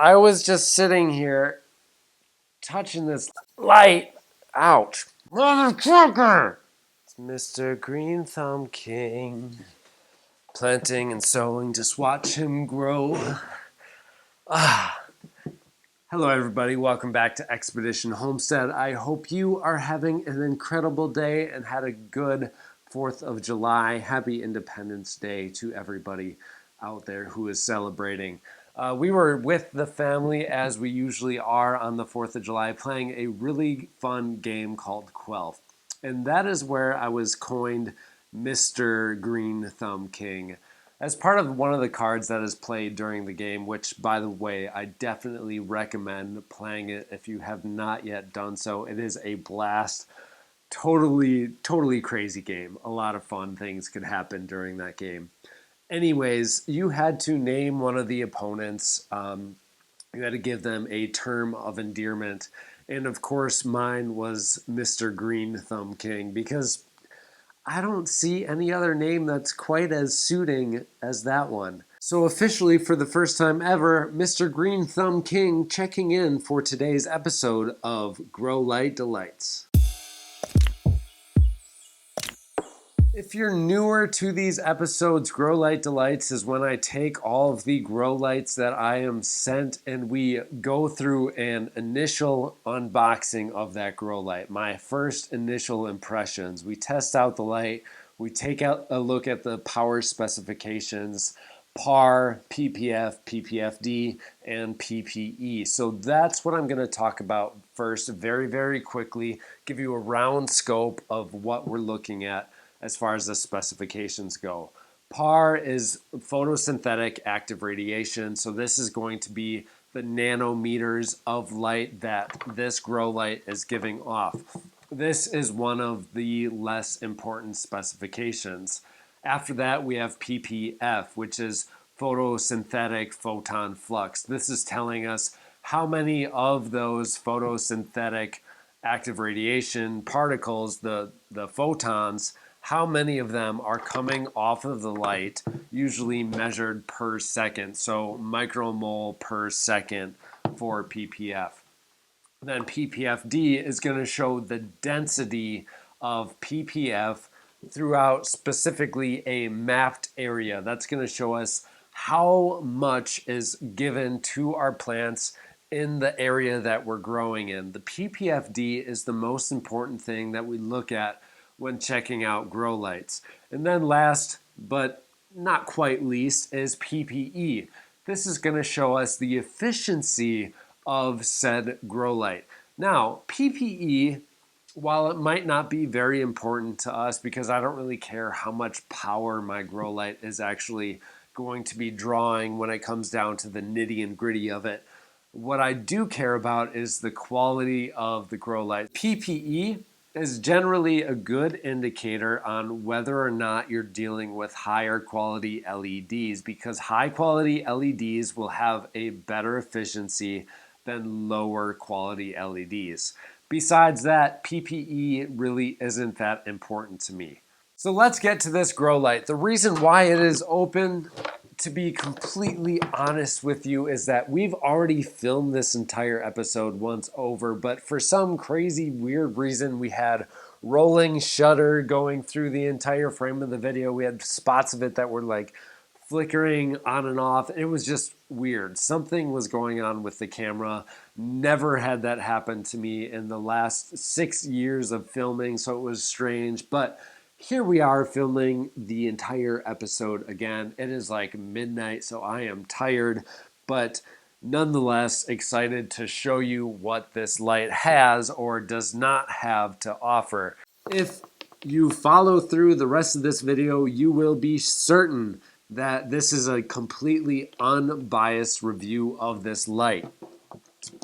I was just sitting here touching this light. Ouch. Motherfucker! It's Mr. Green Thumb King. Planting and sowing, just watch him grow. Hello everybody, welcome back to Expedition Homestead. I hope you are having an incredible day and had a good 4th of July. Happy Independence Day to everybody out there who is celebrating. We were with the family, as we usually are on the 4th of July, playing a really fun game called Quelf. And that is where I was coined Mr. Green Thumb King as part of one of the cards that is played during the game, which, by the way, I definitely recommend playing it if you have not yet done so. It is a blast. Totally crazy game. A lot of fun things could happen during that game. Anyways, you had to name one of the opponents. You had to give them a term of endearment. And of course, mine was Mr. Green Thumb King, because I don't see any other name that's quite as suiting as that one. So officially, for the first time ever, Mr. Green Thumb King checking in for today's episode of Grow Light Delights. If you're newer to these episodes, Grow Light Delights is when I take all of the grow lights that I am sent and we go through an initial unboxing of that grow light. My first initial impressions. We test out the light, we take out a look at the power specifications, PAR, PPEF, PPFD, and PPE. So that's what I'm going to talk about first, very quickly, give you a round scope of what we're looking at as far as the specifications go. PAR is photosynthetic active radiation, so this is going to be the nanometers of light that this grow light is giving off. This is one of the less important specifications. After that, we have PPEF, which is photosynthetic photon flux. This is telling us how many of those photosynthetic active radiation particles, the photons, how many of them are coming off of the light, usually measured per second, so micromole per second for PPF. Then PPFD is going to show the density of PPF throughout specifically a mapped area. That's going to show us how much is given to our plants in the area that we're growing in. The PPFD is the most important thing that we look at when checking out grow lights. And then last, but not quite least, is PPE. This is going to show us the efficiency of said grow light. Now, PPE, while it might not be very important to us because I don't really care how much power my grow light is actually going to be drawing when it comes down to the nitty and gritty of it, what I do care about is the quality of the grow light. PPE is generally a good indicator on whether or not you're dealing with higher quality LEDs, because high quality LEDs will have a better efficiency than lower quality LEDs. Besides that, PPE really isn't that important to me. So let's get to this grow light. The reason why it is open, to be completely honest with you, is that we've already filmed this entire episode once over, but for some crazy weird reason we had rolling shutter going through the entire frame of the video. We had spots of it that were like flickering on and off. It was just weird. Something was going on with the camera. Never had that happen to me in the last 6 years of filming, so it was strange. But here we are filming the entire episode again. It is like midnight, so I am tired, but nonetheless excited to show you what this light has or does not have to offer. If you follow through the rest of this video, you will be certain that this is a completely unbiased review of this light.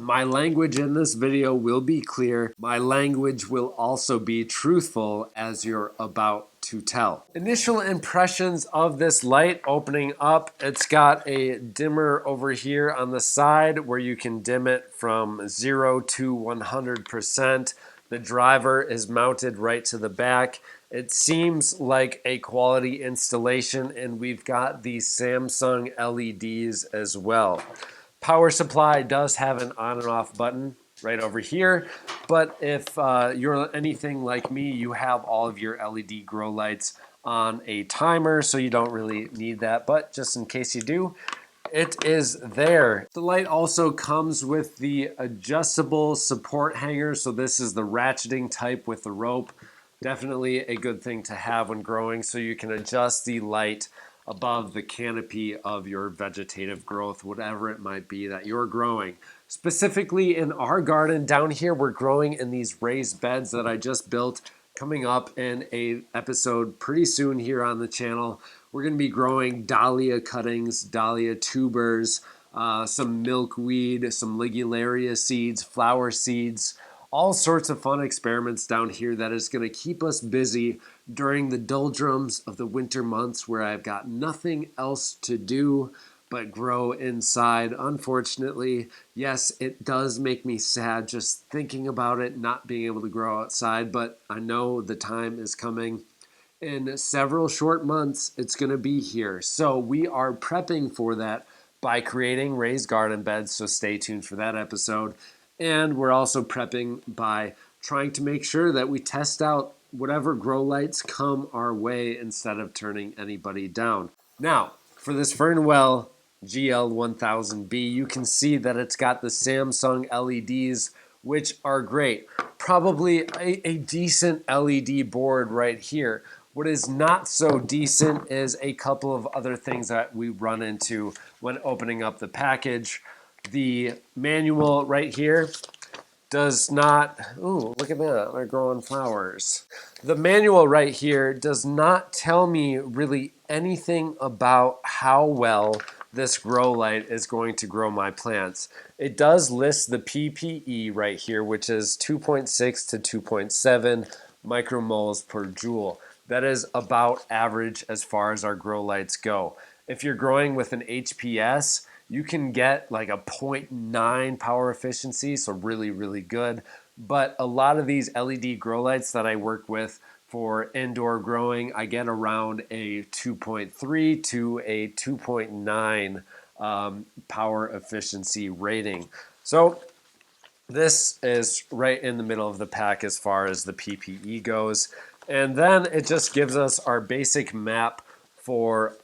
My language in this video will be clear. My language will also be truthful, as you're about to tell. Initial impressions of this light opening up. It's got a dimmer over here on the side where you can dim it from 0 to 100%. The driver is mounted right to the back. It seems like a quality installation, and we've got the Samsung LEDs as well. power supply does have an on and off button right over here, but if you're anything like me, you have all of your LED grow lights on a timer, so you don't really need that, but just in case you do, it is there. The light also comes with the adjustable support hanger, so this is the ratcheting type with the rope. Definitely a good thing to have when growing, so you can adjust the light above the canopy of your vegetative growth, whatever it might be that you're growing. Specifically in our garden down here, we're growing in these raised beds that I just built. Coming up in a episode pretty soon here on the channel, we're going to be growing dahlia cuttings, dahlia tubers, some milkweed, some ligularia seeds, flower seeds, all sorts of fun experiments down here that is going to keep us busy during the doldrums of the winter months where I've got nothing else to do but grow inside. Unfortunately, yes, it does make me sad just thinking about it, not being able to grow outside, but I know the time is coming. In several short months, it's going to be here. So we are prepping for that by creating raised garden beds, so stay tuned for that episode. And we're also prepping by trying to make sure that we test out whatever grow lights come our way instead of turning anybody down. Now, for this Fernwell GL1000B, you can see that it's got the Samsung LEDs, which are great. Probably a decent LED board right here. What is not so decent is a couple of other things that we run into when opening up the package. The manual right here does not, ooh, look at that, they're growing flowers. The manual right here does not tell me really anything about how well this grow light is going to grow my plants. It does list the PPE right here, which is 2.6 to 2.7 micromoles per joule. That is about average as far as our grow lights go. If you're growing with an HPS, you can get like a 0.9 power efficiency, so really, really good. But a lot of these LED grow lights that I work with for indoor growing, I get around a 2.3 to a 2.9 power efficiency rating. So this is right in the middle of the pack as far as the PPE goes. And then it just gives us our basic map for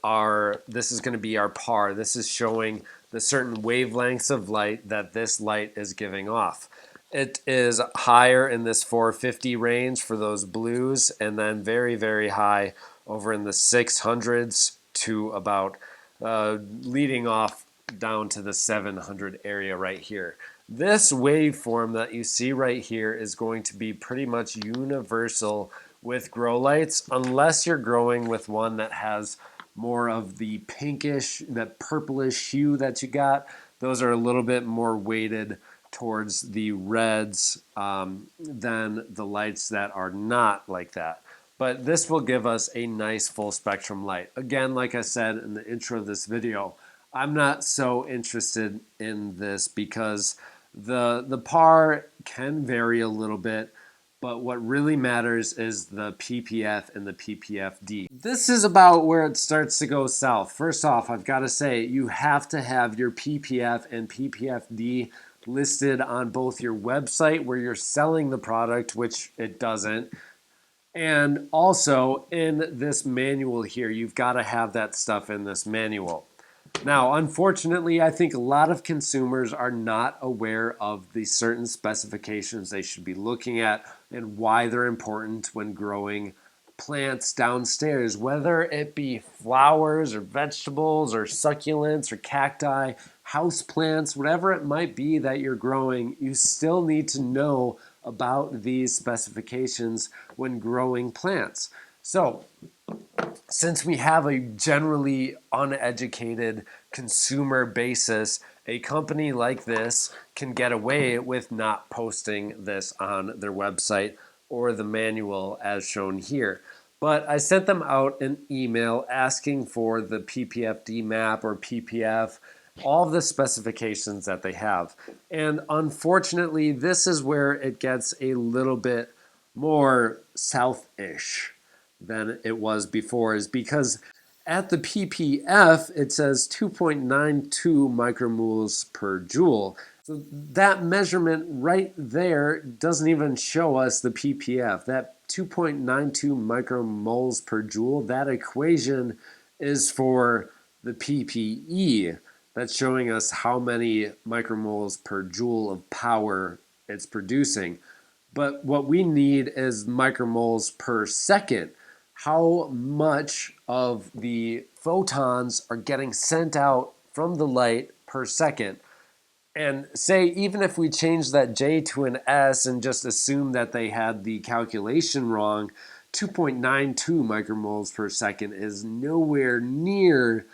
this is going to be our PAR. This is showing the certain wavelengths of light that this light is giving off. It is higher in this 450 range for those blues, and then very, very high over in the 600s to about leading off down to the 700 area right here. This waveform that you see right here is going to be pretty much universal with grow lights, unless you're growing with one that has more of the pinkish, that purplish hue that you got. Those are a little bit more weighted towards the reds than the lights that are not like that. But this will give us a nice full spectrum light. Again, like I said in the intro of this video, I'm not so interested in this because the PAR can vary a little bit, but what really matters is the PPF and the PPFD. This is about where it starts to go south. First off, I've got to say, you have to have your PPF and PPFD listed on both your website where you're selling the product, which it doesn't, and also in this manual here. You've got to have that stuff in this manual. Now, unfortunately, I think a lot of consumers are not aware of the certain specifications they should be looking at and why they're important when growing plants downstairs, whether it be flowers or vegetables or succulents or cacti, house plants, whatever it might be that you're growing, you still need to know about these specifications when growing plants. So, since we have a generally uneducated consumer basis, a company like this can get away with not posting this on their website or the manual as shown here. But I sent them out an email asking for the PPFD map or PPF, all of the specifications that they have. And unfortunately, this is where it gets a little bit more south-ish than it was before, is because At the PPEF, it says 2.92 micromoles per joule. So that measurement right there doesn't even show us the PPF. That 2.92 micromoles per joule, that equation is for the PPE. That's showing us how many micromoles per joule of power it's producing. But what we need is micromoles per second. How much of the photons are getting sent out from the light per second? And say, even if we change that J to an S and just assume that they had the calculation wrong, 2.92 micromoles per second is nowhere near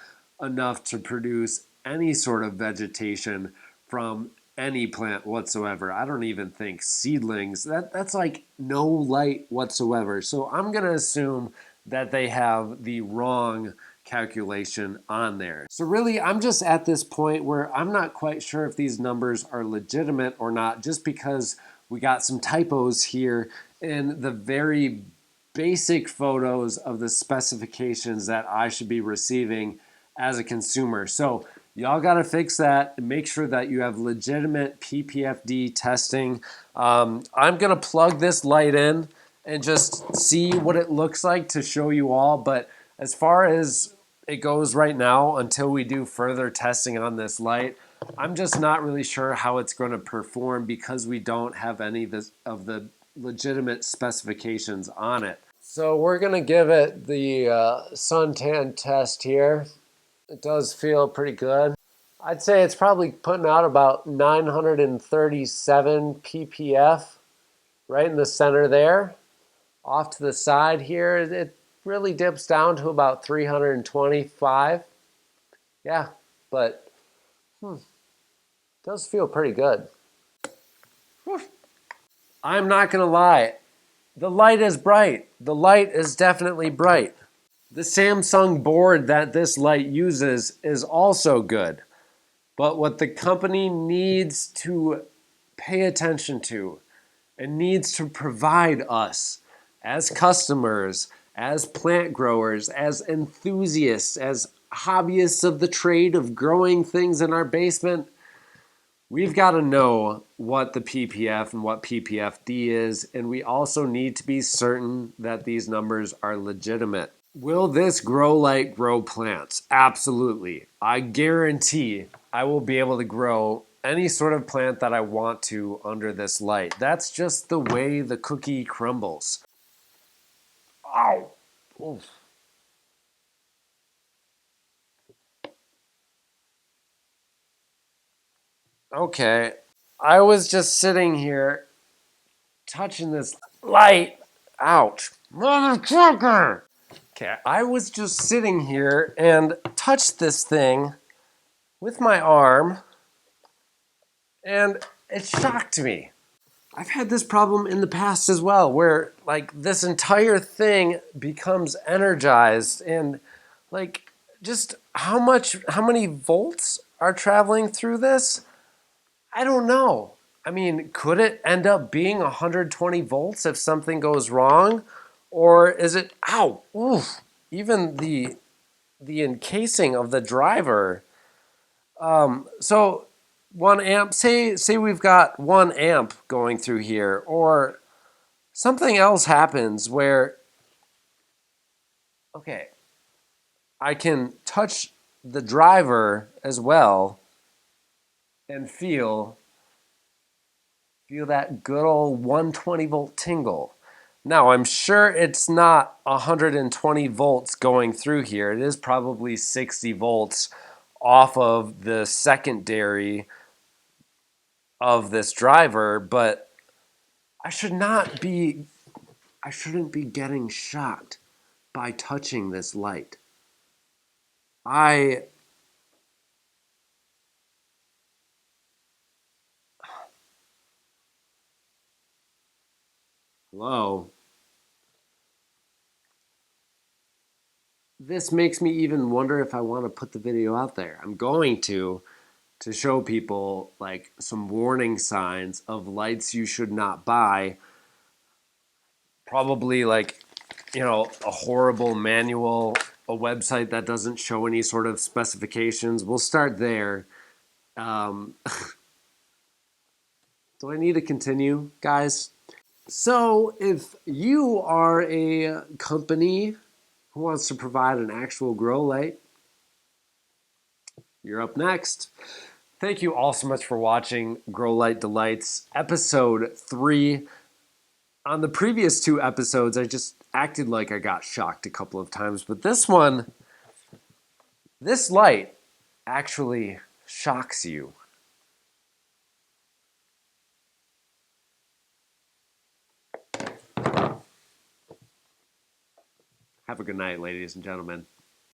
enough to produce any sort of vegetation from any plant whatsoever. I don't even think seedlings, that's like no light whatsoever. So I'm going to assume that they have the wrong calculation on there. So really, I'm just at this point where I'm not quite sure if these numbers are legitimate or not, just because we got some typos here in the very basic photos of the specifications that I should be receiving as a consumer. So y'all got to fix that and make sure that you have legitimate PPFD testing. I'm going to plug this light in and just see what it looks like to show you all. But as far as it goes right now, until we do further testing on this light, I'm just not really sure how it's going to perform because we don't have any of the legitimate specifications on it. So we're going to give it the suntan test here. It does feel pretty good. I'd say it's probably putting out about 937 ppf right in the center there. Off to the side here, it really dips down to about 325. Yeah, but it does feel pretty good. Whew. I'm not going to lie. The light is bright. The light is definitely bright. The Samsung board that this light uses is also good. But what the company needs to pay attention to and needs to provide us as customers, as plant growers, as enthusiasts, as hobbyists of the trade of growing things in our basement, we've got to know what the PPF and what PPFD is, and we also need to be certain that these numbers are legitimate. Will this grow light grow plants? Absolutely. I guarantee I will be able to grow any sort of plant that I want to under this light. That's just the way the cookie crumbles. Ow! Oof. Okay. I was just sitting here touching this light. Ouch. Motherfucker! Okay, I was just sitting here and touched this thing with my arm, and it shocked me. I've had this problem in the past as well, where like this entire thing becomes energized, and like just how many volts are traveling through this? I don't know. I mean, could it end up being 120 volts if something goes wrong? Or is it, ow, oof, even the encasing of the driver. So 1 amp, say we've got 1 amp going through here, or something else happens where, okay, I can touch the driver as well and feel that good old 120 volt tingle. Now, I'm sure it's not 120 volts going through here. It is probably 60 volts off of the secondary of this driver, but I shouldn't be getting shocked by touching this light. I Hello. This makes me even wonder if I want to put the video out there. I'm going to show people like some warning signs of lights you should not buy. Probably like, a horrible manual a website that doesn't show any sort of specifications. We'll start there. Um, do I need to continue, guys? So, if you are a company who wants to provide an actual grow light, you're up next. Thank you all so much for watching Grow Light Delights, episode 3. On the previous 2 episodes, I just acted like I got shocked a couple of times, but this one, this light actually shocks you. Have a good night, ladies and gentlemen.